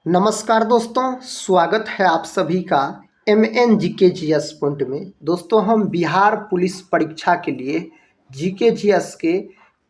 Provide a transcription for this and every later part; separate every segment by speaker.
Speaker 1: नमस्कार दोस्तों, स्वागत है आप सभी का एम जी के जी एस पॉइंट में। दोस्तों, हम बिहार पुलिस परीक्षा के लिए जी के जी एस के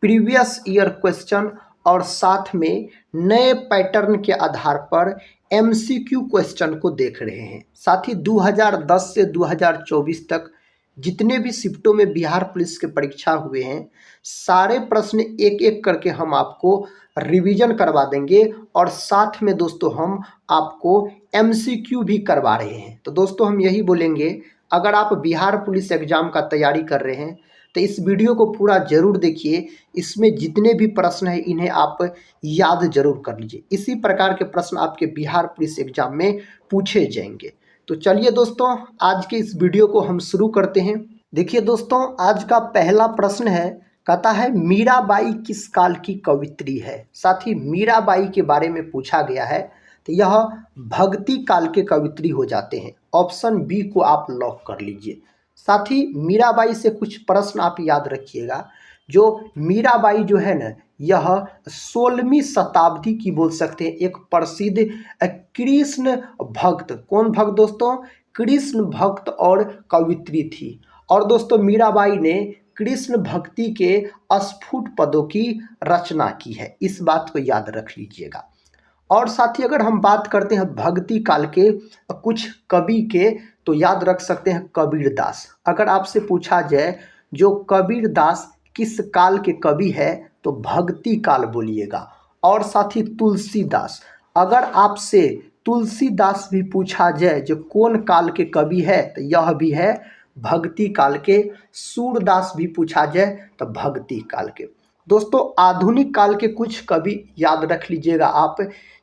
Speaker 1: प्रीवियस ईयर क्वेश्चन और साथ में नए पैटर्न के आधार पर एमसीक्यू क्वेश्चन को देख रहे हैं। साथ ही 2010 से 2024 तक जितने भी शिफ्टों में बिहार पुलिस के परीक्षा हुए हैं, सारे प्रश्न एक एक करके हम आपको रिवीजन करवा देंगे और साथ में दोस्तों हम आपको एमसीक्यू भी करवा रहे हैं। तो दोस्तों, हम यही बोलेंगे, अगर आप बिहार पुलिस एग्जाम का तैयारी कर रहे हैं तो इस वीडियो को पूरा जरूर देखिए। इसमें जितने भी प्रश्न हैं इन्हें आप याद जरूर कर लीजिए। इसी प्रकार के प्रश्न आपके बिहार पुलिस एग्जाम में पूछे जाएंगे। तो चलिए दोस्तों, आज के इस वीडियो को हम शुरू करते हैं। देखिए दोस्तों, आज का पहला प्रश्न है, कहता है मीराबाई किस काल की कवित्री है। साथ ही मीराबाई के बारे में पूछा गया है, तो यह भक्ति काल के कवित्री हो जाते हैं। ऑप्शन बी को आप लॉक कर लीजिए। साथ ही मीराबाई से कुछ प्रश्न आप याद रखिएगा। जो मीराबाई जो है ना, यह 16वीं शताब्दी की बोल सकते हैं एक प्रसिद्ध कृष्ण भक्त। कौन भक्त दोस्तों? कृष्ण भक्त और कवित्री थी। और दोस्तों, मीराबाई ने कृष्ण भक्ति के स्फुट पदों की रचना की है। इस बात को याद रख लीजिएगा। और साथ ही अगर हम बात करते हैं भक्ति काल के कुछ कवि के, तो याद रख सकते हैं कबीरदास। अगर आपसे पूछा जाए जो कबीरदास किस काल के कवि है, तो भक्ति काल बोलिएगा। और साथ ही तुलसीदास, अगर आपसे तुलसीदास भी पूछा जाए जो कौन काल के कवि है, तो यह भी है भक्ति काल के। सूरदास भी पूछा जाए तो भक्ति काल के। दोस्तों, आधुनिक काल के कुछ कवि याद रख लीजिएगा आप।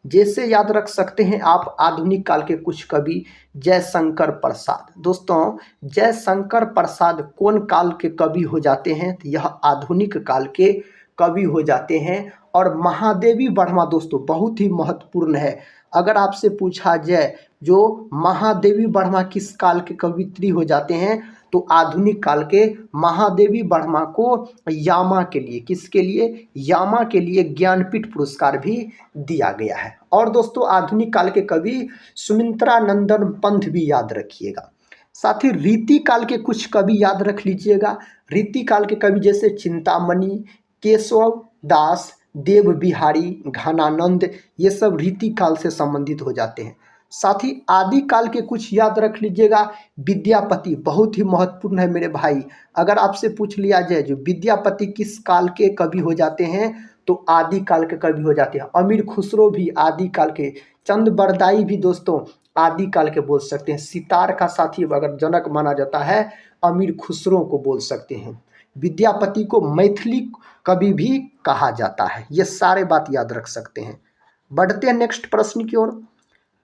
Speaker 1: जैसे याद रख सकते हैं आप आधुनिक काल के कुछ कवि, जयशंकर प्रसाद। दोस्तों, जयशंकर प्रसाद कौन काल के कवि हो जाते हैं? तो यह आधुनिक काल के कवि हो जाते हैं। और महादेवी वर्मा दोस्तों बहुत ही महत्वपूर्ण है। अगर आपसे पूछा जाए जो महादेवी वर्मा किस काल के कवित्री हो जाते हैं, तो आधुनिक काल के महादेवी वर्मा को यामा के लिए, किसके लिए? यामा के लिए ज्ञानपीठ पुरस्कार भी दिया गया है। और दोस्तों, आधुनिक काल के कवि सुमित्रा नंदन पंत भी याद रखिएगा। साथ ही रीति काल के कुछ कवि याद रख लीजिएगा। रीति काल के कवि जैसे चिंतामणि, केशव दास, देव बिहारी, घनानंद, ये सब रीति काल से संबंधित हो जाते हैं। साथ ही आदि काल के कुछ याद रख लीजिएगा। विद्यापति बहुत ही महत्वपूर्ण है मेरे भाई। अगर आपसे पूछ लिया जाए जो विद्यापति किस काल के कवि हो जाते हैं, तो आदि काल के कवि हो जाते हैं। अमीर खुसरो भी आदि काल के, चंद बरदाई भी दोस्तों आदि काल के बोल सकते हैं। सितार का साथी अगर जनक माना जाता है, अमीर खुसरो को बोल सकते हैं। विद्यापति को मैथिली कवि भी कहा जाता है। ये सारे बात याद रख सकते हैं। बढ़ते हैं नेक्स्ट प्रश्न की ओर।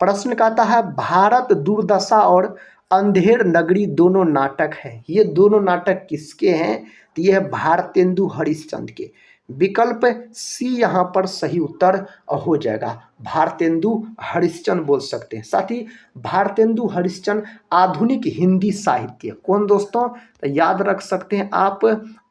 Speaker 1: प्रश्न कहता है, भारत दुर्दशा और अंधेर नगरी दोनों नाटक हैं। ये दोनों नाटक किसके हैं? तो ये है भारतेंदु हरिश्चंद्र के। विकल्प सी यहाँ पर सही उत्तर हो जाएगा। भारतेंदु हरिश्चंद्र बोल सकते हैं। साथ ही भारतेंदु हरिश्चंद्र आधुनिक हिंदी साहित्य। कौन दोस्तों? तो याद रख सकते हैं आप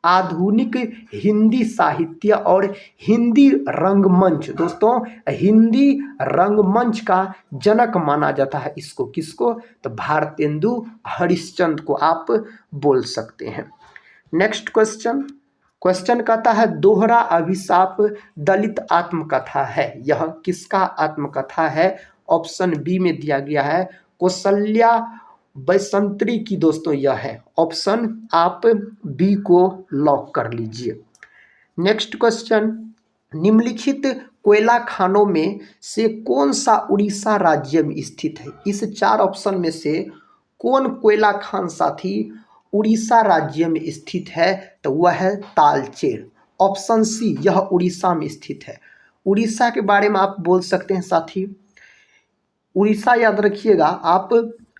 Speaker 1: आधुनिक हिंदी साहित्य और हिंदी रंगमंच। दोस्तों, हिंदी रंगमंच का जनक माना जाता है इसको। किसको? तो भारतेंदु हरिश्चंद्र को आप बोल सकते हैं। नेक्स्ट क्वेश्चन कहता है, दोहरा अभिशाप दलित आत्मकथा है। यह किसका आत्मकथा है? ऑप्शन बी में दिया गया है कौशल्या बैसंत्री की। दोस्तों, यह है ऑप्शन, आप बी को लॉक कर लीजिए। नेक्स्ट क्वेश्चन, निम्नलिखित कोयला खानों में से कौन सा उड़ीसा राज्य में स्थित है? इस चार ऑप्शन में से कौन कोयला खान साथी उड़ीसा राज्य में स्थित है? तो वह है तालचेर। ऑप्शन सी, यह उड़ीसा में स्थित है। उड़ीसा के बारे में आप बोल सकते हैं साथी। उड़ीसा याद रखिएगा आप,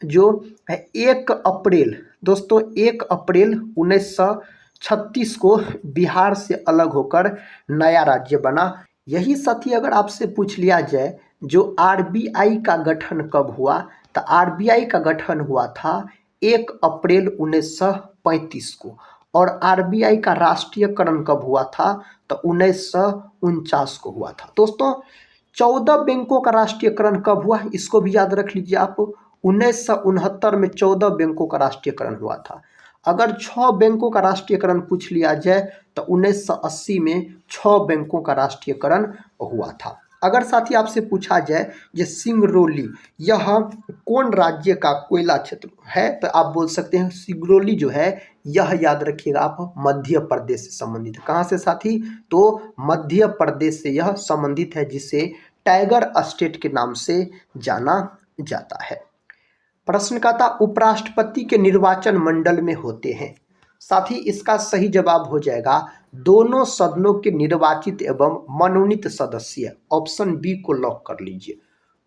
Speaker 1: जो 1 अप्रैल दोस्तों 1 अप्रैल 1936 को बिहार से अलग होकर नया राज्य बना। यही साथी अगर आपसे पूछ लिया जाए जो आरबीआई का गठन कब हुआ, तो आरबीआई का गठन हुआ था 1 अप्रैल 1935 को। और आरबीआई का राष्ट्रीयकरण कब हुआ था? तो 1949 को हुआ था। दोस्तों, 14 बैंकों का राष्ट्रीयकरण कब हुआ, इसको भी याद रख लीजिए आप। 1969 में 14 बैंकों का राष्ट्रीयकरण हुआ था। अगर 6 बैंकों का राष्ट्रीयकरण पूछ लिया जाए तो 1980 में 6 बैंकों का राष्ट्रीयकरण हुआ था। अगर साथी आपसे पूछा जाए ये सिंगरौली यह कौन राज्य का कोयला क्षेत्र है, तो आप बोल सकते हैं सिंगरौली जो है यह याद रखिएगा आप मध्य प्रदेश से संबंधित है। कहाँ से साथी, तो मध्य प्रदेश से यह संबंधित है, जिसे टाइगर स्टेट के नाम से जाना जाता है। प्रश्न का था उपराष्ट्रपति के निर्वाचन मंडल में होते हैं। साथ ही इसका सही जवाब हो जाएगा दोनों सदनों के निर्वाचित एवं मनोनीत सदस्य। ऑप्शन बी को लॉक कर लीजिए।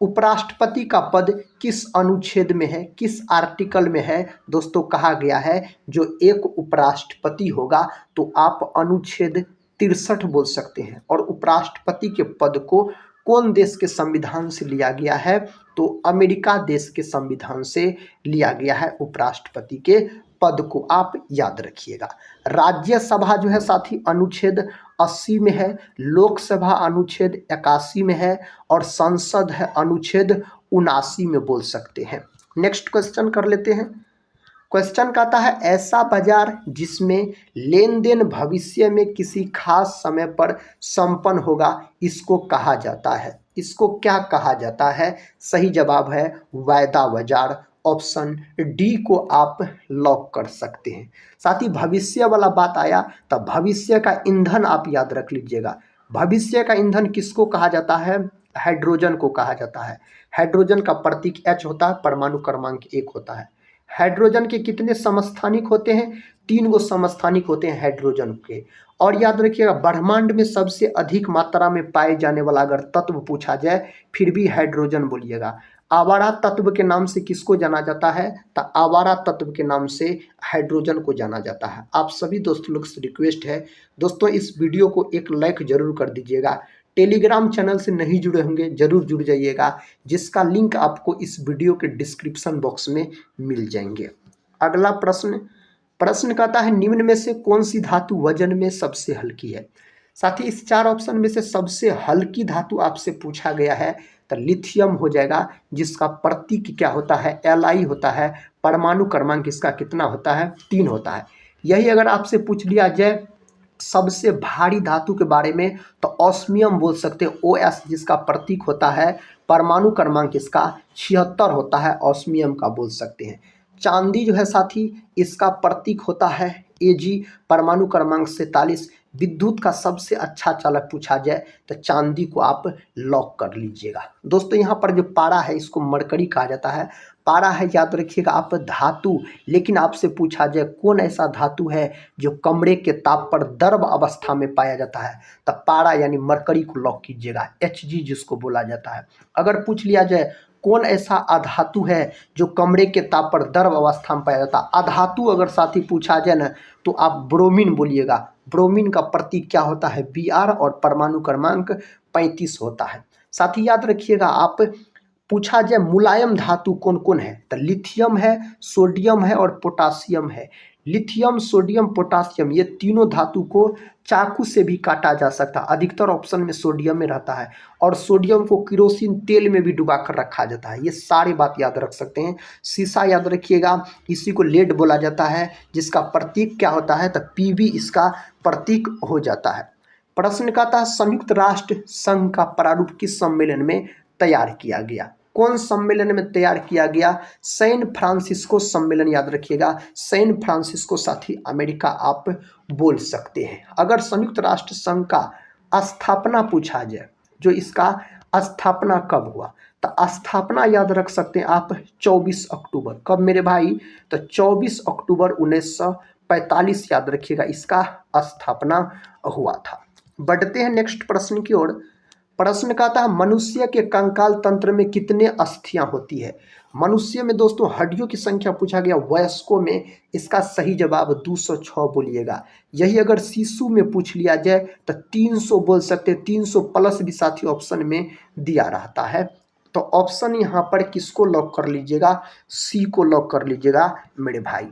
Speaker 1: उपराष्ट्रपति का पद किस अनुच्छेद में है, किस आर्टिकल में है दोस्तों कहा गया है, जो एक उपराष्ट्रपति होगा तो आप अनुच्छेद 63 बोल सकते हैं। और उपराष्ट्रपति के पद को कौन देश के संविधान से लिया गया है, तो अमेरिका देश के संविधान से लिया गया है उपराष्ट्रपति के पद को, आप याद रखिएगा। राज्यसभा जो है साथी अनुच्छेद 80 में है, लोकसभा अनुच्छेद 81 में है और संसद है अनुच्छेद 79 में बोल सकते हैं। नेक्स्ट क्वेश्चन कर लेते हैं। क्वेश्चन कहता है ऐसा बाजार जिसमें लेन देन भविष्य में किसी खास समय पर संपन्न होगा, इसको कहा जाता है। इसको क्या कहा जाता है, सही जवाब है वायदा बाजार। ऑप्शन डी को आप लॉक कर सकते हैं। साथ ही भविष्य वाला बात आया तो भविष्य का ईंधन आप याद रख लीजिएगा। भविष्य का ईंधन किसको कहा जाता है, हाइड्रोजन को कहा जाता है। हाइड्रोजन का प्रतीक H होता है, परमाणु क्रमांक 1 होता है। हाइड्रोजन के कितने समस्थानिक होते हैं, 3 गो समस्थानिक होते हैं हाइड्रोजन के। और याद रखिएगा ब्रह्मांड में सबसे अधिक मात्रा में पाए जाने वाला अगर तत्व पूछा जाए फिर भी हाइड्रोजन बोलिएगा। आवारा तत्व के नाम से किसको जाना जाता है, तो आवारा तत्व के नाम से हाइड्रोजन को जाना जाता है। आप सभी दोस्तों लोग से रिक्वेस्ट है दोस्तों इस वीडियो को एक लाइक जरूर कर दीजिएगा। टेलीग्राम चैनल से नहीं जुड़े होंगे जरूर जुड़ जाइएगा, जिसका लिंक आपको इस वीडियो के डिस्क्रिप्शन बॉक्स में मिल जाएंगे। अगला प्रश्न कहता है निम्न में से कौन सी धातु वजन में सबसे हल्की है। साथ ही इस 4 ऑप्शन में से सबसे हल्की धातु आपसे पूछा गया है तो लिथियम हो जाएगा, जिसका प्रतीक क्या होता है, Li होता है। परमाणु क्रमांक इसका कितना होता है, 3 होता है। यही अगर आपसे पूछ लिया जाए सबसे भारी धातु के बारे में तो ऑस्मियम बोल सकते हैं, OS जिसका प्रतीक होता है, परमाणु क्रमांक इसका 76 होता है, ऑस्मियम का बोल सकते हैं। चांदी जो है साथी इसका प्रतीक होता है Ag, परमाणु क्रमांक 47। विद्युत का सबसे अच्छा चालक पूछा जाए तो चांदी को आप लॉक कर लीजिएगा। दोस्तों यहाँ पर जो पारा है इसको मरकरी कहा जाता है। पारा है याद रखिएगा आप धातु, लेकिन आपसे पूछा जाए कौन ऐसा धातु है जो कमरे के ताप पर द्रव अवस्था में पाया जाता है, तो पारा यानी मरकरी को लॉक कीजिएगा, Hg जिसको बोला जाता है। अगर पूछ लिया जाए कौन ऐसा अधातु है जो कमरे के ताप पर द्रव अवस्था में पाया जाता है, अधातु अगर साथी पूछा जाए ना तो आप ब्रोमीन बोलिएगा। ब्रोमीन का प्रतीक क्या होता है, Br और परमाणु क्रमांक 35 होता है। साथ ही याद रखिएगा आप पूछा जाए मुलायम धातु कौन कौन है, तो लिथियम है, सोडियम है और पोटासियम है। लिथियम, सोडियम, पोटासियम ये तीनों धातु को चाकू से भी काटा जा सकता है। अधिकतर ऑप्शन में सोडियम में रहता है और सोडियम को केरोसिन तेल में भी डुबा कर रखा जाता है। ये सारी बात याद रख सकते हैं। शीशा याद रखिएगा, इसी को लेड बोला जाता है, जिसका प्रतीक क्या होता है, तो Pb इसका प्रतीक हो जाता है। प्रश्न का था संयुक्त राष्ट्र संघ का प्रारूप किस सम्मेलन में तैयार किया गया। कौन सम्मेलन में तैयार किया गया, सैन फ्रांसिस्को सम्मेलन याद रखिएगा। सैन फ्रांसिस्को साथी अमेरिका आप बोल सकते हैं। अगर संयुक्त राष्ट्र संघ का स्थापना पूछा जाए, जो इसका स्थापना कब हुआ, तो स्थापना याद रख सकते हैं आप 24 अक्टूबर। कब मेरे भाई, तो 24 अक्टूबर 1945 याद रखिएगा इसका स्थापना हुआ था। बढ़ते हैं नेक्स्ट प्रश्न की ओर। प्रश्न कहता है मनुष्य के कंकाल तंत्र में कितने अस्थियां होती है। मनुष्य में दोस्तों हड्डियों की संख्या पूछा गया, वयस्कों में इसका सही जवाब 206 बोलिएगा। यही अगर शिशु में पूछ लिया जाए तो 300 बोल सकते हैं, 300 प्लस भी साथी ऑप्शन में दिया रहता है। तो ऑप्शन यहाँ पर किसको लॉक कर लीजिएगा, सी को लॉक कर लीजिएगा मेरे भाई।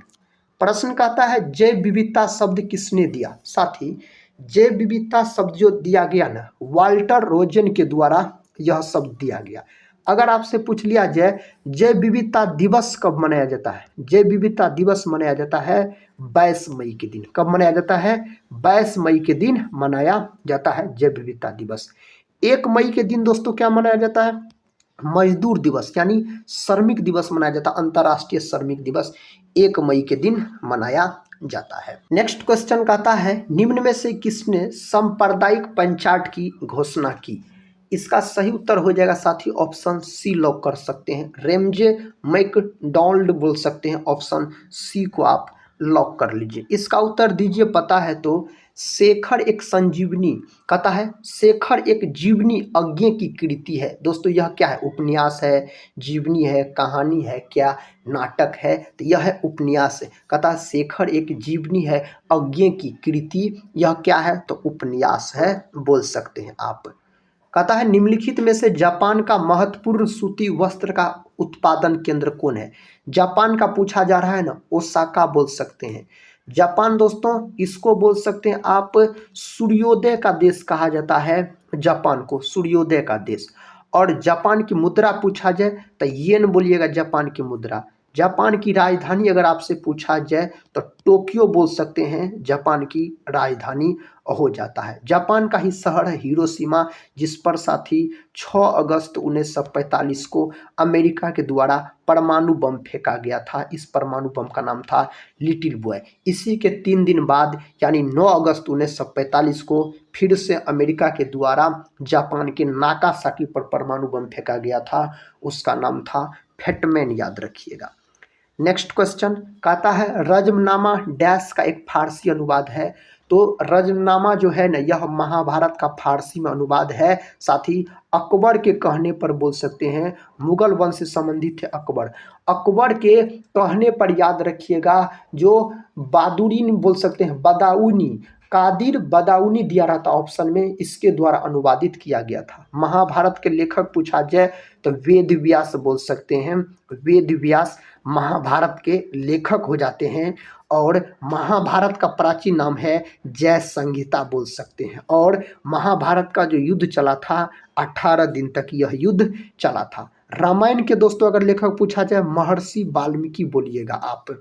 Speaker 1: प्रश्न कहता है जैव विविधता शब्द किसने दिया। साथी जैव विविधता शब्द जो दिया गया ना, वाल्टर रोजन के द्वारा यह सब दिया गया। अगर आपसे पूछ लिया जाए जैव विविधता दिवस कब मनाया जाता है, जैव विविधता दिवस मनाया जाता है 22 मई के दिन। कब मनाया जाता है? 22 मई के दिन मनाया जाता है जैव विविधता दिवस। 1 मई के दिन दोस्तों क्या मनाया जाता है? मजदूर दिवस यानी श्रमिक दिवस मनाया जाता है, अंतर्राष्ट्रीय श्रमिक दिवस 1 मई के दिन मनाया जाता है। नेक्स्ट क्वेश्चन कहता है निम्न में से किसने सांप्रदायिक पंचायत की घोषणा की? इसका सही उत्तर हो जाएगा साथी ऑप्शन सी लॉक कर सकते हैं, रेमजे मैकडॉनल्ड बोल सकते हैं। ऑप्शन सी को आप लॉक कर लीजिए। इसका उत्तर दीजिए पता है तो शेखर एक संजीवनी, कहता है शेखर एक जीवनी अज्ञे की कृति है। दोस्तों यह क्या है? उपन्यास है, जीवनी है, कहानी है, क्या नाटक है? तो यह है उपन्यास है। कहता है शेखर एक जीवनी है अज्ञे की कृति, यह क्या है? तो उपन्यास है बोल सकते हैं आप। कहता है निम्नलिखित में से जापान का महत्वपूर्ण सूती वस्त्र का उत्पादन केंद्र कौन है? जापान का पूछा जा रहा है ना, ओसाका बोल सकते हैं। जापान दोस्तों इसको बोल सकते हैं आप सूर्योदय का देश कहा जाता है, जापान को सूर्योदय का देश। और जापान की मुद्रा पूछा जाए तो येन बोलिएगा जापान की मुद्रा। जापान की राजधानी अगर आपसे पूछा जाए तो टोक्यो बोल सकते हैं, जापान की राजधानी हो जाता है। जापान का ही शहर है हिरोशिमा, जिस पर साथी 6 अगस्त 1945 को अमेरिका के द्वारा परमाणु बम फेंका गया था। इस परमाणु बम का नाम था लिटिल बॉय। इसी के 3 दिन बाद यानी 9 अगस्त 1945 को फिर से अमेरिका के द्वारा जापान के नागासाकी पर परमाणु बम फेंका गया था, उसका नाम था फैटमैन, याद रखिएगा। नेक्स्ट क्वेश्चन कहता है रज्मनामा डैश का एक फारसी अनुवाद है। तो रज्मनामा जो है ना यह महाभारत का फारसी में अनुवाद है। साथ ही अकबर के कहने पर बोल सकते हैं, मुगल वंश से संबंधित थे अकबर। अकबर के कहने पर याद रखिएगा जो बादुरीन बोल सकते हैं, बदाऊनी, कादिर बदाऊनी दिया रहता ऑप्शन में, इसके द्वारा अनुवादित किया गया था। महाभारत के लेखक पूछा जाए तो वेद व्यास बोल सकते हैं। वेद व्यास महाभारत के लेखक हो जाते हैं। और महाभारत का प्राचीन नाम है जय संहिता बोल सकते हैं। और महाभारत का जो युद्ध चला था 18 दिन तक यह युद्ध चला था। रामायण के दोस्तों अगर लेखक पूछा जाए महर्षि वाल्मीकि बोलिएगा आप।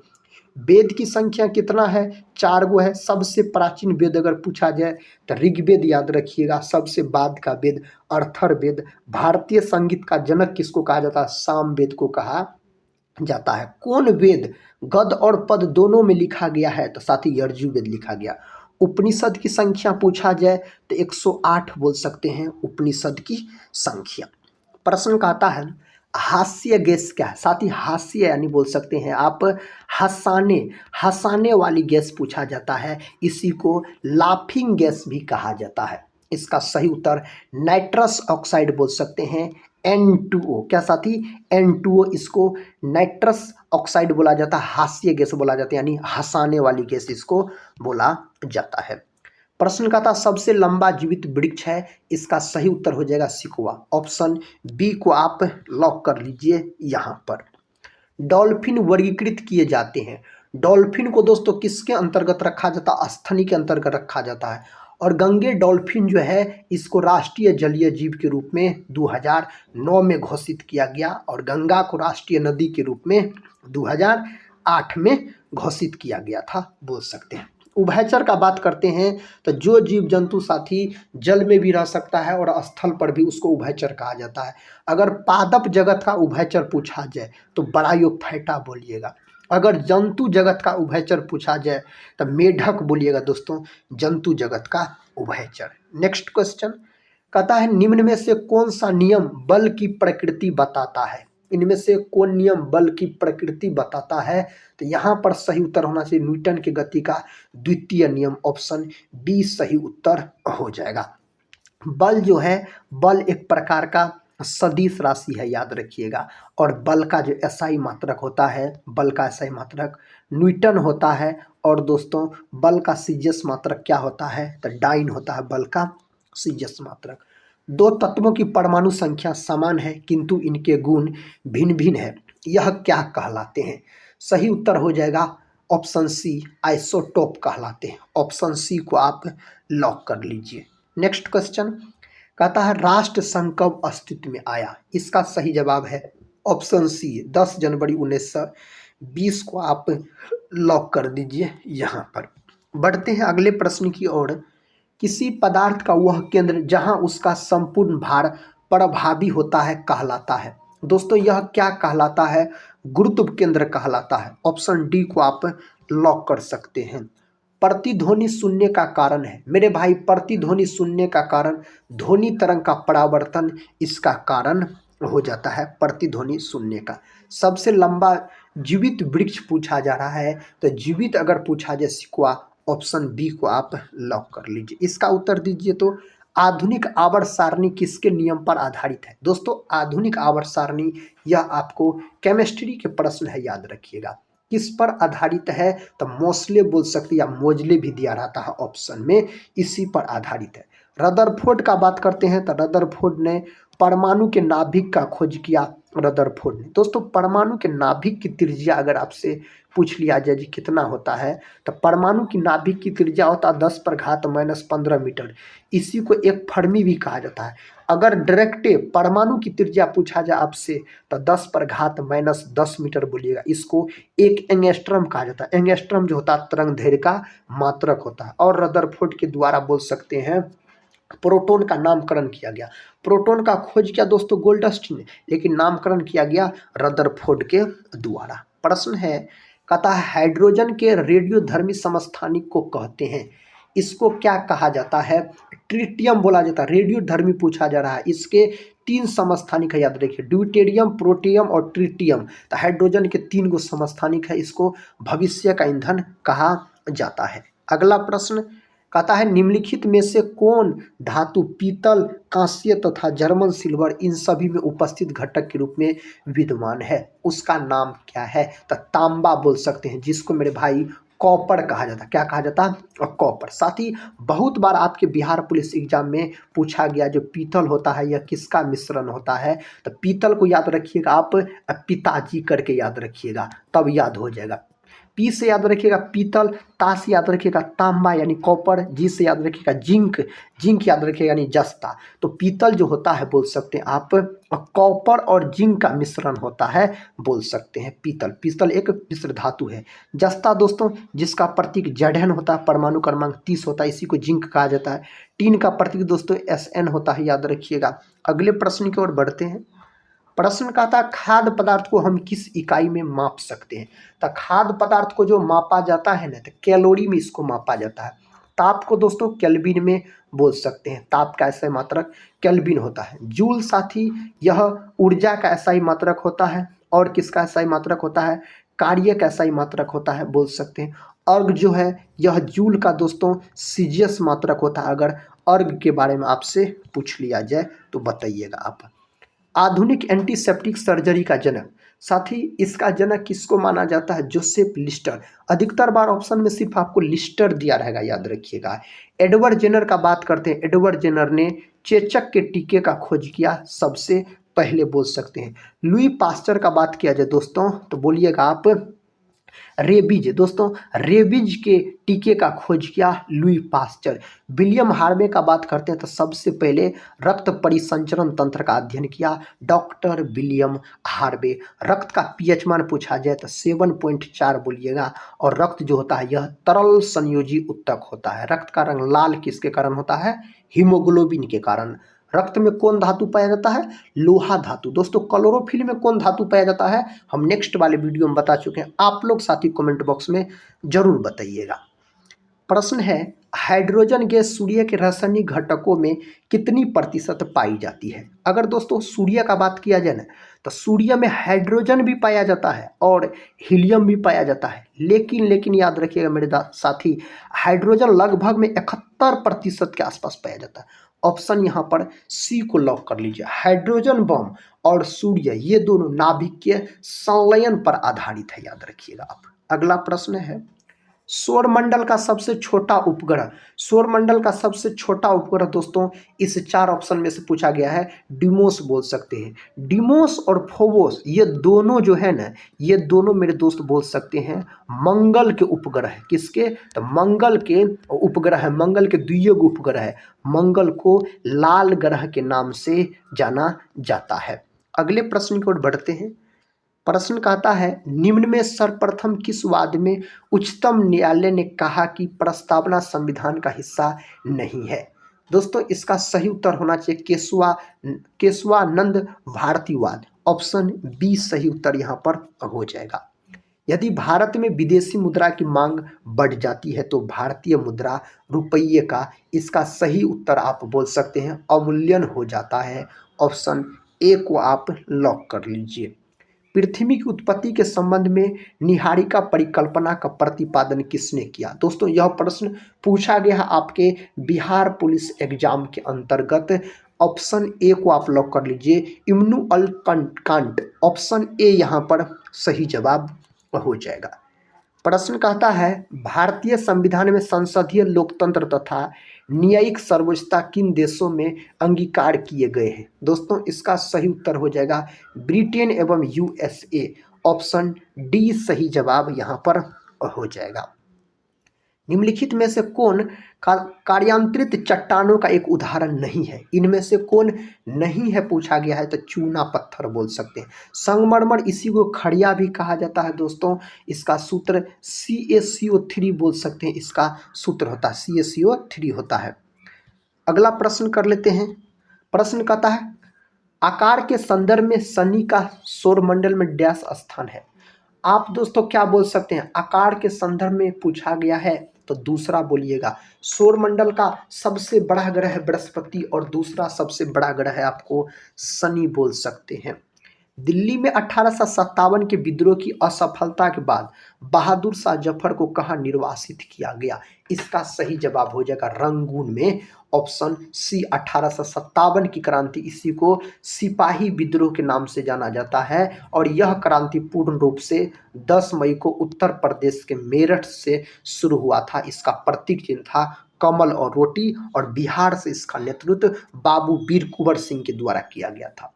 Speaker 1: वेद की संख्या कितना है? 4 गो है। सबसे प्राचीन वेद अगर पूछा जाए तो ऋग्वेद याद रखिएगा। सबसे बाद का वेद अर्थर्वेद। भारतीय संगीत का जनक किसको कहा जाता है? सामवेद को कहा जाता है। कौन वेद गद और पद दोनों में लिखा गया है? तो साथ ही यजुर्वेद लिखा गया। उपनिषद की संख्या पूछा जाए तो 108 बोल सकते हैं उपनिषद की संख्या। प्रश्न कहता है हास्य गैस क्या है? साथ ही हास्य यानी बोल सकते हैं आप हंसाने वाली गैस पूछा जाता है। इसी को लाफिंग गैस भी कहा जाता है। इसका सही उत्तर नाइट्रस ऑक्साइड बोल सकते हैं, N2O। क्या साथी? N2O, इसको नाइट्रस ऑक्साइड बोला जाता है, हास्य गैस बोला जाता है, यानी हंसाने वाली गैस इसको बोला जाता है। प्रश्न का था सबसे लंबा जीवित वृक्ष है, इसका सही उत्तर हो जाएगा सिकुआ। ऑप्शन बी को आप लॉक कर लीजिए यहाँ पर। डॉल्फिन वर्गीकृत किए जाते हैं। डॉल्फिन को दोस्तों किसके अंतर्गत रखा जाता है? अस्थनी के अंतर्गत रखा जाता है। और गंगे डॉल्फिन जो है इसको राष्ट्रीय जलीय जीव के रूप में 2009 में घोषित किया गया। और गंगा को राष्ट्रीय नदी के रूप में 2008 में घोषित किया गया था बोल सकते हैं। उभयचर का बात करते हैं तो जो जीव जंतु साथी जल में भी रह सकता है और स्थल पर भी, उसको उभयचर कहा जाता है। अगर पादप जगत का उभयचर पूछा जाए तो ब्रायोफाइटा बोलिएगा। अगर जंतु जगत का उभयचर पूछा जाए तो मेढक बोलिएगा दोस्तों, जंतु जगत का उभयचर। नेक्स्ट क्वेश्चन कहता है निम्न में से कौन सा नियम बल की प्रकृति बताता है? इनमें से कौन नियम बल की प्रकृति बताता है? तो यहाँ पर सही उत्तर होना चाहिए न्यूटन की गति का द्वितीय नियम। ऑप्शन बी सही उत्तर हो जाएगा। बल जो है, बल एक प्रकार का सदिश राशि है, याद रखिएगा। और बल का जो एसआई मात्रक होता है, बल का एसआई मात्रक न्यूटन होता है। और दोस्तों बल का सीजियस मात्रक क्या होता है? तो डाइन होता है बल का सीजियस मात्रक। 2 तत्वों की परमाणु संख्या समान है किंतु इनके गुण भिन्न भिन्न है, यह क्या कहलाते हैं? सही उत्तर हो जाएगा ऑप्शन सी, आइसोटोप कहलाते हैं। ऑप्शन सी को आप लॉक कर लीजिए। नेक्स्ट क्वेश्चन कहता है राष्ट्र संघ कब अस्तित्व में आया? इसका सही जवाब है ऑप्शन सी 10 जनवरी 1920 को। आप लॉक कर दीजिए यहाँ पर। बढ़ते हैं अगले प्रश्न की ओर। किसी पदार्थ का वह केंद्र जहां उसका संपूर्ण भार प्रभावी होता है कहलाता है? दोस्तों यह क्या कहलाता है? गुरुत्व केंद्र कहलाता है। ऑप्शन डी को आप लॉक कर सकते हैं। प्रतिध्वनि सुनने का कारण है मेरे भाई, प्रतिध्वनि सुनने का कारण ध्वनि तरंग का परावर्तन इसका कारण हो जाता है, प्रतिध्वनि सुनने का। सबसे लंबा जीवित वृक्ष पूछा जा रहा है, तो जीवित अगर पूछा जाए सिक्वा, ऑप्शन बी को आप लॉक कर लीजिए। इसका उत्तर दीजिए। तो आधुनिक आवर्त सारणी किसके नियम पर आधारित है? दोस्तों आधुनिक आवर्त सारणी यह आपको केमिस्ट्री के प्रश्न है, याद रखिएगा। किस पर आधारित है? तो मोस्ले बोल सकते या मोजले भी दिया रहता है ऑप्शन में, इसी पर आधारित है। रदरफोर्ड का बात करते हैं तो रदरफोर्ड ने परमाणु के नाभिक का खोज किया। रदरफोर्ड ने दोस्तों परमाणु के नाभिक की त्रिज्या अगर आपसे पूछ लिया जाए जी कितना होता है, तो परमाणु की नाभिक की त्रिज्या होता है 10⁻⁻15 मीटर। इसी को एक फर्मी भी कहा जाता है। अगर डायरेक्ट परमाणु की त्रिज्या पूछा जाए आपसे तो 10⁻10 मीटर बोलिएगा। इसको एक एंगस्ट्रम कहा जाता है। एंगस्ट्रम जो होता है तरंग दैर्घ्य का मात्रक होता है। और रदरफोर्ड के द्वारा बोल सकते हैं प्रोटॉन का नामकरण किया गया। प्रोटॉन का खोज किया दोस्तों गोल्डस्टीन ने, लेकिन नामकरण किया गया रदरफोर्ड के द्वारा। प्रश्न है, कहता है हाइड्रोजन के रेडियोधर्मी समस्थानिक को कहते हैं, इसको क्या कहा जाता है? ट्रिटियम बोला जाता है। रेडियोधर्मी पूछा जा रहा है। इसके 3 समस्थानिक है, याद रखिए, ड्यूटेरियम, प्रोटियम और ट्रिटियम। तो हाइड्रोजन के 3 गो समस्थानिक है, इसको भविष्य का ईंधन कहा जाता है। अगला प्रश्न कहता है निम्नलिखित में से कौन धातु पीतल, कांस्य तथा जर्मन सिल्वर इन सभी में उपस्थित घटक के रूप में विद्यमान है? उसका नाम क्या है? तो तांबा बोल सकते हैं, जिसको मेरे भाई कॉपर कहा जाता है। क्या कहा जाता है? और कॉपर। साथ ही बहुत बार आपके बिहार पुलिस एग्जाम में पूछा गया जो पीतल होता है यह किसका मिश्रण होता है? तो पीतल को याद रखिएगा आप पिताजी करके याद रखिएगा, तब याद हो जाएगा। पी से याद रखिएगा पीतल, ता से याद रखिएगा तांबा यानी कॉपर, जी से याद रखिएगा जिंक, जिंक याद रखिएगा यानी जस्ता। तो पीतल जो होता है बोल सकते हैं आप कॉपर और जिंक का मिश्रण होता है, बोल सकते हैं पीतल। पीतल एक मिश्र धातु है। जस्ता दोस्तों जिसका प्रतीक Zn होता है, परमाणु क्रमांक 30 होता है, इसी को जिंक कहा जाता है। टीन का प्रतीक दोस्तों Sn होता है, याद रखिएगा। अगले प्रश्न की ओर बढ़ते हैं। प्रश्न का था खाद्य पदार्थ को हम किस इकाई में माप सकते हैं? तो खाद्य पदार्थ को जो मापा जाता है ना, तो कैलोरी में इसको मापा जाता है। ताप को दोस्तों केल्विन में बोल सकते हैं। ताप का ऐसा मात्रक केल्विन होता है। जूल साथी यह ऊर्जा का ऐसा ही मात्रक होता है। और किसका ऐसा ही मात्रक होता है? कार्य का ऐसा ही मात्रक होता है, बोल सकते हैं। अर्ग जो है यह जूल का दोस्तों सीजियस मात्रक होता है। अगर अर्ग के बारे में आपसे पूछ लिया जाए तो बताइएगा आप। आधुनिक एंटीसेप्टिक सर्जरी का जनक, साथ ही इसका जनक किसको माना जाता है? Joseph Lister. अधिकतर बार ऑप्शन में सिर्फ आपको लिस्टर दिया रहेगा, याद रखिएगा। एडवर्ड जेनर का बात करते हैं। एडवर्ड जेनर ने चेचक के टीके का खोज किया सबसे पहले, बोल सकते हैं। लुई पास्चर का बात किया जाए दोस्तों तो बोलिएगा आप रेबीज। दोस्तों रेबीज के टीके का खोज किया लुई पास्चर। विलियम हार्वे का बात करते हैं तो सबसे पहले रक्त परिसंचरण तंत्र का अध्ययन किया डॉक्टर विलियम हार्वे। रक्त का पीएच मान पूछा जाए तो 7.4 बोलिएगा। और रक्त जो होता है यह तरल संयोजी उत्तक होता है। रक्त का रंग लाल किसके कारण होता है? हीमोग्लोबिन के कारण। रक्त में कौन धातु पाया जाता है? लोहा धातु। दोस्तों क्लोरोफिल में कौन धातु पाया जाता है? हम नेक्स्ट वाले वीडियो में बता चुके हैं, आप लोग साथी कमेंट बॉक्स में जरूर बताइएगा। प्रश्न है हाइड्रोजन गैस सूर्य के रासायनिक घटकों में कितनी प्रतिशत पाई जाती है? अगर दोस्तों सूर्य का बात किया जाए ना तो सूर्य में हाइड्रोजन भी पाया जाता है और हीलियम भी पाया जाता है। लेकिन याद रखिएगा मेरे साथी, हाइड्रोजन लगभग में 71% के आसपास पाया जाता है। ऑप्शन यहाँ पर सी को लॉक कर लीजिए। हाइड्रोजन बम और सूर्य ये दोनों नाभिकीय संलयन पर आधारित है, याद रखिएगा आप। अगला प्रश्न है सौरमंडल का सबसे छोटा उपग्रह, सौरमंडल का सबसे छोटा उपग्रह दोस्तों इस 4 ऑप्शन में से पूछा गया है, डिमोस बोल सकते हैं। डिमोस और फोबोस ये दोनों जो है ना, ये दोनों मेरे दोस्त बोल सकते हैं मंगल के उपग्रह है। किसके? तो मंगल के उपग्रह है, मंगल के द्वितीयक उपग्रह है। मंगल को लाल ग्रह के नाम से जाना जाता है। अगले प्रश्न की ओर बढ़ते हैं। प्रश्न कहता है निम्न में सर्वप्रथम किस वाद में उच्चतम न्यायालय ने कहा कि प्रस्तावना संविधान का हिस्सा नहीं है? दोस्तों इसका सही उत्तर होना चाहिए केशवानंद भारतीवाद। ऑप्शन बी सही उत्तर यहाँ पर हो जाएगा। यदि भारत में विदेशी मुद्रा की मांग बढ़ जाती है तो भारतीय मुद्रा रुपये का, इसका सही उत्तर आप बोल सकते हैं अवमूल्यन हो जाता है। ऑप्शन ए को आप लॉक कर लीजिए। पृथ्वी की उत्पत्ति के संबंध में निहारिका परिकल्पना का प्रतिपादन किसने किया? दोस्तों यह प्रश्न पूछा गया आपके बिहार पुलिस एग्जाम के अंतर्गत। ऑप्शन ए को आप लॉक कर लीजिए इम्नुअल कांट। ऑप्शन ए यहाँ पर सही जवाब हो जाएगा। प्रश्न कहता है भारतीय संविधान में संसदीय लोकतंत्र तथा न्यायिक सर्वोच्चता किन देशों में अंगीकार किए गए हैं? दोस्तों इसका सही उत्तर हो जाएगा ब्रिटेन एवं यूएसए। ऑप्शन डी सही जवाब यहाँ पर हो जाएगा। निम्नलिखित में से कौन कार्यांतरित चट्टानों का एक उदाहरण नहीं है? इनमें से कौन नहीं है पूछा गया है, तो चूना पत्थर बोल सकते हैं। संगमरमर, इसी को खड़िया भी कहा जाता है दोस्तों। इसका सूत्र CaCO3 बोल सकते हैं, इसका सूत्र होता है CaCO3 होता है। अगला प्रश्न कर लेते हैं। प्रश्न कहता है आकार के संदर्भ में शनि का सौरमंडल में डैश स्थान है? आप दोस्तों क्या बोल सकते हैं? आकार के संदर्भ में पूछा गया है तो दूसरा बोलिएगा। सौरमंडल का सबसे बड़ा ग्रह है बृहस्पति और दूसरा सबसे बड़ा ग्रह है आपको शनि बोल सकते हैं। दिल्ली में 1857 के विद्रोह की असफलता के बाद बहादुर शाह जफर को कहाँ निर्वासित किया गया? इसका सही जवाब हो जाएगा रंगून में। ऑप्शन सी 1857 की क्रांति, इसी को सिपाही विद्रोह के नाम से जाना जाता है और यह क्रांति पूर्ण रूप से 10 मई को उत्तर प्रदेश के मेरठ से शुरू हुआ था। इसका प्रतीक चिन्ह था कमल और रोटी और बिहार से इसका नेतृत्व बाबू वीर कुंवर सिंह के द्वारा किया गया था।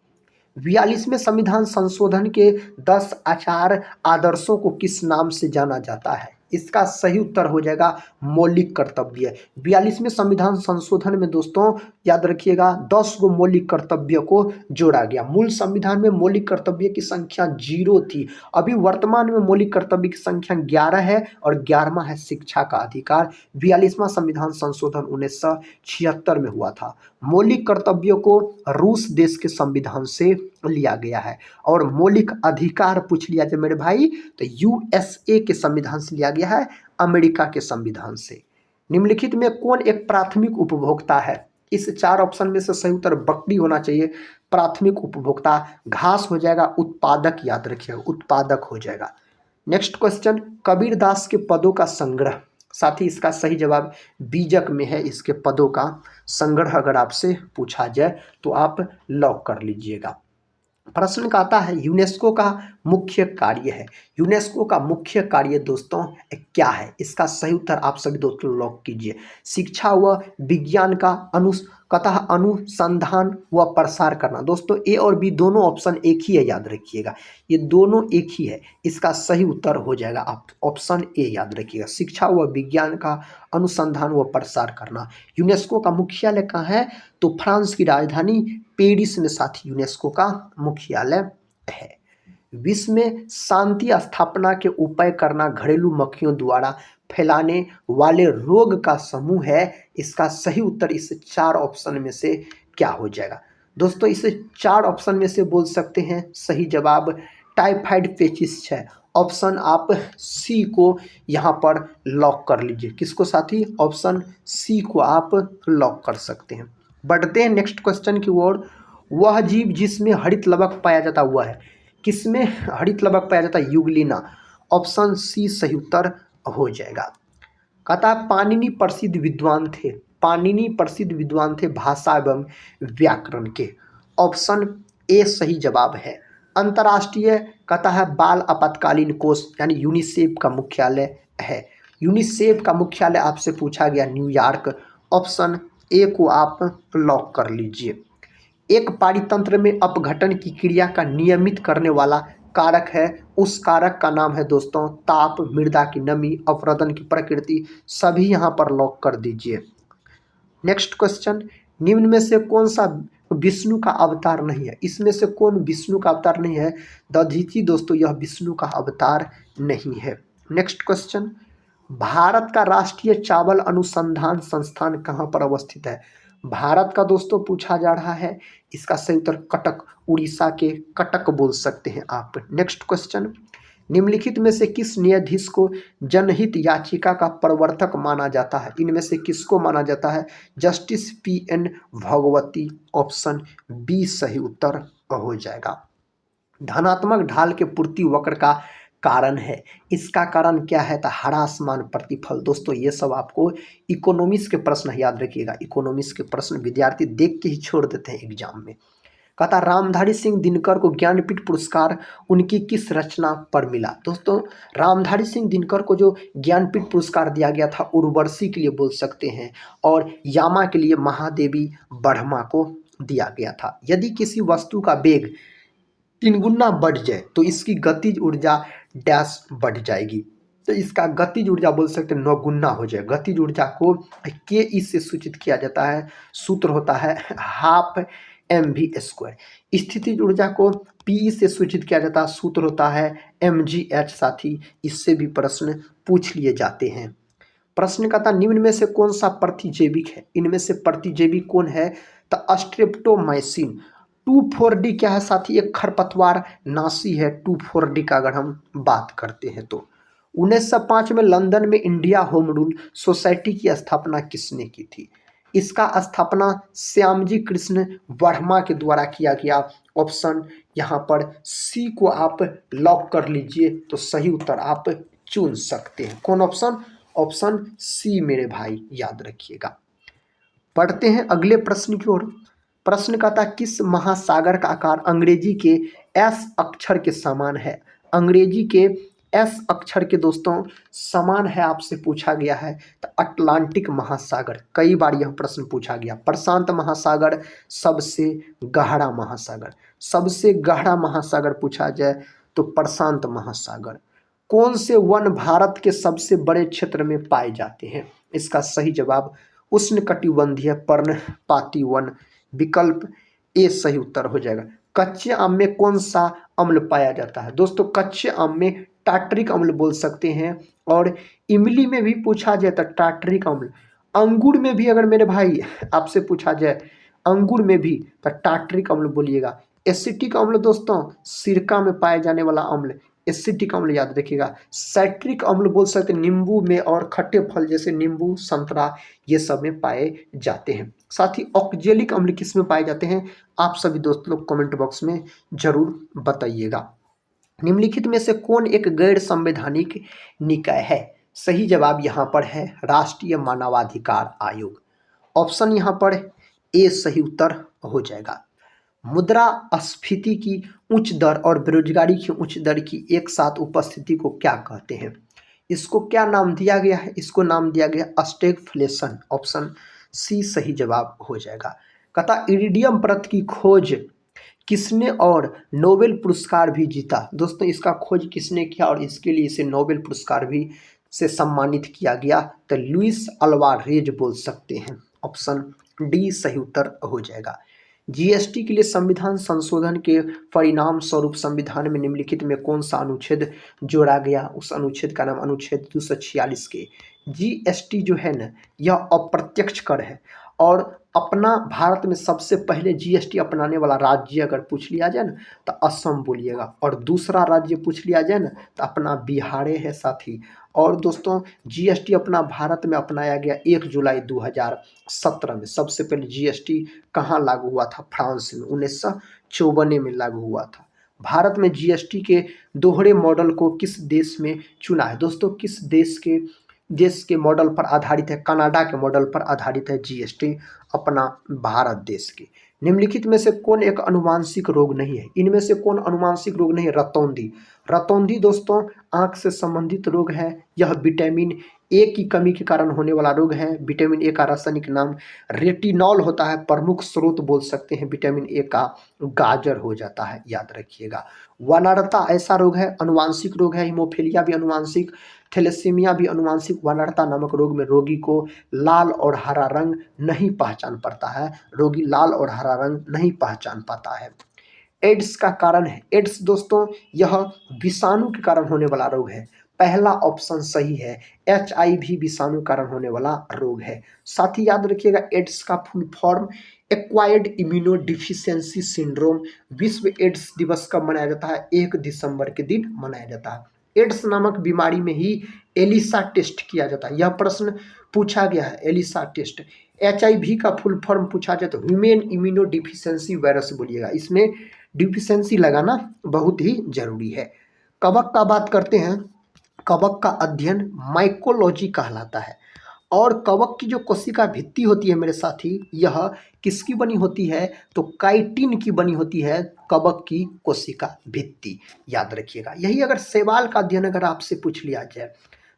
Speaker 1: 42वें संविधान संशोधन के 10 आचार आदर्शों को किस नाम से जाना जाता है? इसका सही उत्तर हो जाएगा मौलिक कर्तव्य। 42वें संविधान संशोधन में दोस्तों याद रखिएगा 10 गो मौलिक कर्तव्य को जोड़ा गया। मूल संविधान में मौलिक कर्तव्य की संख्या 0 थी। अभी वर्तमान में मौलिक कर्तव्य की संख्या 11 है और 11वां है शिक्षा का अधिकार। 42वां संविधान संशोधन 1976 में हुआ था। मौलिक कर्तव्यों को रूस देश के संविधान से लिया गया है और मौलिक अधिकार पूछ लिया जाए मेरे भाई तो यूएसए के संविधान से लिया गया है, अमेरिका के संविधान से। निम्नलिखित में कौन एक प्राथमिक उपभोक्ता है? इस 4 ऑप्शन में से सही उत्तर बकरी होना चाहिए। प्राथमिक उपभोक्ता घास हो जाएगा, उत्पादक याद रखिएगा उत्पादक हो जाएगा। नेक्स्ट क्वेश्चन कबीरदास के पदों का संग्रह, साथ ही इसका सही जवाब बीजक में है। इसके पदों का संग्रह अगर आपसे पूछा जाए तो आप लॉक कर लीजिएगा। प्रश्न का आता है यूनेस्को का मुख्य कार्य है। यूनेस्को का मुख्य कार्य दोस्तों क्या है? इसका सही उत्तर आप सभी दोस्तों लॉक कीजिए। शिक्षा व विज्ञान का अनुसंधान व प्रसार करना। दोस्तों ए और बी दोनों ऑप्शन एक ही है, याद रखिएगा ये दोनों एक ही है। इसका सही उत्तर हो जाएगा आप ऑप्शन ए याद रखिएगा, शिक्षा व विज्ञान का अनुसंधान व प्रसार करना। यूनेस्को का मुख्यालय कहाँ है? तो फ्रांस की राजधानी पेरिस में साथी यूनेस्को का मुख्यालय है। विश्व में शांति स्थापना के उपाय करना घरेलू मक्खियों द्वारा फैलाने वाले रोग का समूह है। इसका सही उत्तर इस 4 ऑप्शन में से क्या हो जाएगा? दोस्तों इस 4 ऑप्शन में से बोल सकते हैं सही जवाब टाइफाइड पेचिस है। ऑप्शन आप सी को यहाँ पर लॉक कर लीजिए। किसको साथी? ऑप्शन सी को आप लॉक कर सकते हैं। बढ़ते हैं नेक्स्ट क्वेश्चन की ओर। वह जीव जिसमें हरित लवक पाया जाता हुआ है, किसमें हरित लवक पाया जाता है? युगलिना। ऑप्शन सी सही उत्तर हो जाएगा। कहता है पाणिनि प्रसिद्ध विद्वान थे, पाणिनि प्रसिद्ध विद्वान थे भाषा एवं व्याकरण के। ऑप्शन ए सही जवाब है। अंतर्राष्ट्रीय कहता है बाल आपातकालीन कोष यानी यूनिसेफ का मुख्यालय है। यूनिसेफ का मुख्यालय आपसे पूछा गया न्यूयॉर्क। ऑप्शन ए को आप लॉक कर लीजिए। एक पारितंत्र में अपघटन की क्रिया का नियमित करने वाला कारक है, उस कारक का नाम है दोस्तों ताप, मृदा की नमी, अवरोधन की प्रकृति। सभी यहाँ पर लॉक कर दीजिए। नेक्स्ट क्वेश्चन, निम्न में से कौन सा विष्णु का अवतार नहीं है? इसमें से कौन विष्णु का अवतार नहीं है? दधीचि दोस्तों यह विष्णु का अवतार नहीं है। नेक्स्ट क्वेश्चन, भारत का राष्ट्रीय चावल अनुसंधान संस्थान कहाँ पर अवस्थित है? भारत का दोस्तों पूछा जा रहा है। इसका सही उत्तर कटक, उड़ीसा के कटक बोल सकते हैं आप। नेक्स्ट क्वेश्चन, निम्नलिखित में से किस न्यायाधीश को जनहित याचिका का प्रवर्तक माना जाता है? इनमें से किसको माना जाता है? जस्टिस पी.एन. भगवती। ऑप्शन बी सही उत्तर हो जाएगा। धनात्मक ढाल के पूर्ति वक्र का कारण है, इसका कारण क्या है? तो ह्रासमान प्रतिफल। दोस्तों ये सब आपको इकोनॉमिक्स के प्रश्न याद रखिएगा। इकोनॉमिक्स के प्रश्न विद्यार्थी देख के ही छोड़ देते हैं एग्जाम में। कहता रामधारी सिंह दिनकर को ज्ञानपीठ पुरस्कार उनकी किस रचना पर मिला? दोस्तों रामधारी सिंह दिनकर को जो ज्ञानपीठ पुरस्कार दिया गया था उर्वशी के लिए बोल सकते हैं, और यामा के लिए महादेवी बढ़मा को दिया गया था। यदि किसी वस्तु का वेग 3 गुना बढ़ जाए तो इसकी गतिज ऊर्जा डैश बढ़ जाएगी। तो इसका गतिज ऊर्जा बोल सकते हैं 9 गुना हो जाए। गतिज ऊर्जा को के ई से सूचित किया जाता है, सूत्र होता है हाफ mv²। स्थितिज ऊर्जा को पी से सूचित किया जाता है, सूत्र होता है mgh। साथी इससे भी प्रश्न पूछ लिए जाते हैं। प्रश्न कहता निम्न में से कौन सा प्रतिजैविक है? इनमें से प्रतिजैविक कौन है? तो स्ट्रेप्टोमाइसिन। 2,4-D क्या है साथी? एक खरपतवार नाशी है 2,4-D का अगर हम बात करते हैं तो। 1905 में लंदन में इंडिया होम रूल सोसाइटी की स्थापना किसने की थी? इसका स्थापना श्यामजी कृष्ण वर्मा के द्वारा किया गया। ऑप्शन यहाँ पर सी को आप लॉक कर लीजिए तो सही उत्तर आप चुन सकते हैं। कौन ऑप्शन? ऑप्शन सी मेरे भाई याद रखिएगा। पढ़ते हैं अगले प्रश्न की ओर। प्रश्न कहता किस महासागर का आकार अंग्रेजी के एस अक्षर के समान है? अंग्रेजी के एस अक्षर के दोस्तों समान है आपसे पूछा गया है। तो अटलांटिक महासागर, कई बार यह प्रश्न पूछा गया। प्रशांत महासागर सबसे गहरा महासागर, सबसे गहरा महासागर पूछा जाए तो प्रशांत महासागर। कौन से वन भारत के सबसे बड़े क्षेत्र में पाए जाते हैं? इसका सही जवाब उष्णकटिबंधीय पर्णपाती वन, विकल्प ए सही उत्तर हो जाएगा। कच्चे आम में कौन सा अम्ल पाया जाता है? दोस्तों कच्चे आम में टार्टरिक अम्ल बोल सकते हैं, और इमली में भी पूछा जाए तो टार्टरिक अम्ल। अंगूर में भी अगर मेरे भाई आपसे पूछा जाए अंगूर में भी तो टार्टरिक अम्ल बोलिएगा। एसिटिक अम्ल दोस्तों सिरका में पाए जाने वाला अम्ल एसिटिक अम्ल याद रखिएगा। साइट्रिक अम्ल बोल सकते हैं नींबू में, और खट्टे फल जैसे नींबू, संतरा ये सब में पाए जाते हैं। साथ ही ऑक्जेलिक अम्ल किस में पाए जाते हैं? आप सभी दोस्त लोग कमेंट बॉक्स में जरूर बताइएगा। निम्नलिखित में से कौन एक गैर संवैधानिक निकाय है? सही जवाब यहाँ पर है राष्ट्रीय मानवाधिकार आयोग। ऑप्शन यहाँ पर ए सही उत्तर हो जाएगा। मुद्रास्फीति की उच्च दर और बेरोजगारी की उच्च दर की एक साथ उपस्थिति को क्या कहते हैं? इसको क्या नाम दिया गया है? इसको नाम दिया गया स्टैगफ्लेशन। ऑप्शन सी सही जवाब हो जाएगा। कहता इरिडियम परत की खोज किसने और नोबेल पुरस्कार भी जीता? दोस्तों इसका खोज किसने किया और इसके लिए इसे नोबेल पुरस्कार भी से सम्मानित किया गया? तो लुइस अल्वारेज बोल सकते हैं। ऑप्शन डी सही उत्तर हो जाएगा। जीएसटी के लिए संविधान संशोधन के परिणाम स्वरूप संविधान में निम्नलिखित में कौन सा अनुच्छेद जोड़ा गया? उस अनुच्छेद का नाम अनुच्छेद 246 के। जीएसटी जो है ना यह अप्रत्यक्ष कर है, और अपना भारत में सबसे पहले जीएसटी अपनाने वाला राज्य अगर पूछ लिया जाए ना तो असम बोलिएगा, और दूसरा राज्य पूछ लिया जाए ना तो अपना बिहार है साथी। और दोस्तों जीएसटी अपना भारत में अपनाया गया 1 जुलाई 2017 में। सबसे पहले जीएसटी कहाँ लागू हुआ था? फ्रांस में 1954 में लागू हुआ था। भारत में जीएसटी के दोहरे मॉडल को किस देश में चुना है? दोस्तों किस देश के मॉडल पर आधारित है? कनाडा के मॉडल पर आधारित है जीएसटी अपना भारत देश के। निम्नलिखित में से कौन एक अनुवांशिक रोग नहीं है? इनमें से कौन अनुवांशिक रोग नहीं है? रतौंधी। रतौंधी दोस्तों आंख से संबंधित रोग है। यह विटामिन ए की कमी के कारण होने वाला रोग है। विटामिन ए का रासायनिक नाम रेटिनॉल होता है। प्रमुख स्रोत बोल सकते हैं विटामिन ए का गाजर हो जाता है, याद रखिएगा। वनरता ऐसा रोग है, अनुवांशिक रोग है। हीमोफीलिया भी अनुवांशिक, थैलेसीमिया भी अनुवांशिक। वनरता नामक रोग में रोगी को लाल और हरा रंग नहीं पहचान पाता है, रोगी लाल और हरा रंग नहीं पहचान पाता है। एड्स का कारण है, एड्स दोस्तों यह विषाणु के कारण होने वाला रोग है। पहला ऑप्शन सही है, HIV विषाणु कारण होने वाला रोग है। साथ ही याद रखिएगा एड्स का full form acquired immuno deficiency syndrome. विश्व एड्स दिवस कब मनाया जाता है? 1 दिसंबर के दिन मनाया जाता है। एड्स नामक बीमारी में ही एलिसा टेस्ट किया जाता है। यह प्रश्न पूछा गया है, एलिसा टेस्ट। HIV का फुल फॉर्म पूछा जाए तो ह्यूमन इम्यूनो डिफिशियंसी वायरस बोलिएगा। इसमें डिफिशियंसी लगाना बहुत ही जरूरी है। कवक का बात करते हैं। कवक का अध्ययन माइकोलॉजी कहलाता है। और कवक की जो कोशिका भित्ति होती है मेरे साथी, यह किसकी बनी होती है? तो काइटिन की बनी होती है कवक की कोशिका भित्ति, याद रखिएगा। यही अगर शैवाल का अध्ययन अगर आपसे पूछ लिया जाए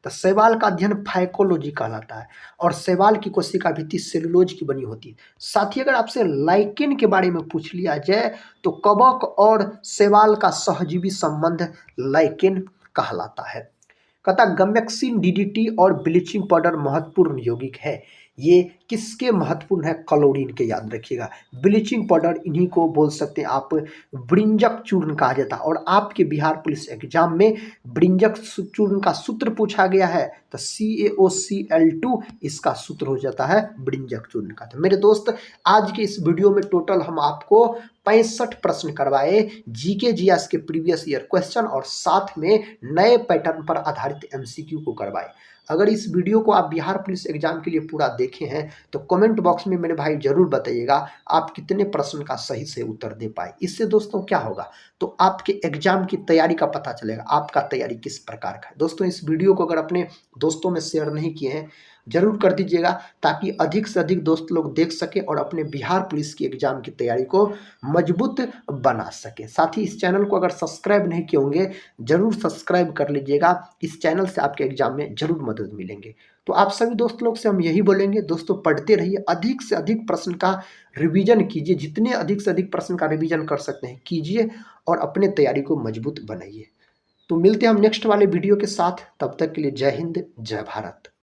Speaker 1: तो शैवाल का अध्ययन फाइकोलॉजी कहलाता है। और शैवाल की कोशिका भित्ति सेलुलोज की बनी होती है। साथ ही अगर आपसे लाइकेन के बारे में पूछ लिया जाए तो कवक और शैवाल का सहजीवी संबंध लाइकेन कहलाता है। कहता गमेक्सिन, DDT और ब्लीचिंग पाउडर महत्वपूर्ण यौगिक है। ये किसके महत्वपूर्ण है? क्लोरीन के, याद रखिएगा। ब्लीचिंग पाउडर इन्हीं को बोल सकते हैं आप ब्रिंजक चूर्ण कहा जाता है। और आपके बिहार पुलिस एग्जाम में ब्रिंजक चूर्ण का सूत्र पूछा गया है तो CaOCl2 इसका सूत्र हो जाता है ब्रिंजक चूर्ण का। तो मेरे दोस्त आज के इस वीडियो में टोटल हम आपको 65 प्रश्न करवाए जीके जीएस के प्रीवियस ईयर क्वेश्चन और साथ में नए पैटर्न पर आधारित MCQ को करवाए। अगर इस वीडियो को आप बिहार पुलिस एग्जाम के लिए पूरा देखे हैं तो कमेंट बॉक्स में मेरे भाई जरूर बताइएगा आप कितने प्रश्न का सही से उत्तर दे पाए। इससे दोस्तों क्या होगा, तो आपके एग्जाम की तैयारी का पता चलेगा, आपका तैयारी किस प्रकार का है। दोस्तों इस वीडियो को अगर अपने दोस्तों में शेयर नहीं किए हैं जरूर कर दीजिएगा ताकि अधिक से अधिक दोस्त लोग देख सके और अपने बिहार पुलिस की एग्जाम की तैयारी को मजबूत बना सके। साथ ही इस चैनल को अगर सब्सक्राइब नहीं किए होंगे जरूर सब्सक्राइब कर लीजिएगा। इस चैनल से आपके एग्जाम में जरूर मदद मिलेंगे। तो आप सभी दोस्त लोग से हम यही बोलेंगे, दोस्तों पढ़ते रहिए, अधिक से अधिक प्रश्न का रिवीजन कीजिए, जितने अधिक से अधिक प्रश्न का रिवीजन कर सकते हैं कीजिए और अपने तैयारी को मजबूत बनाइए। तो मिलते हैं हम नेक्स्ट वाले वीडियो के साथ, तब तक के लिए जय हिंद, जय भारत।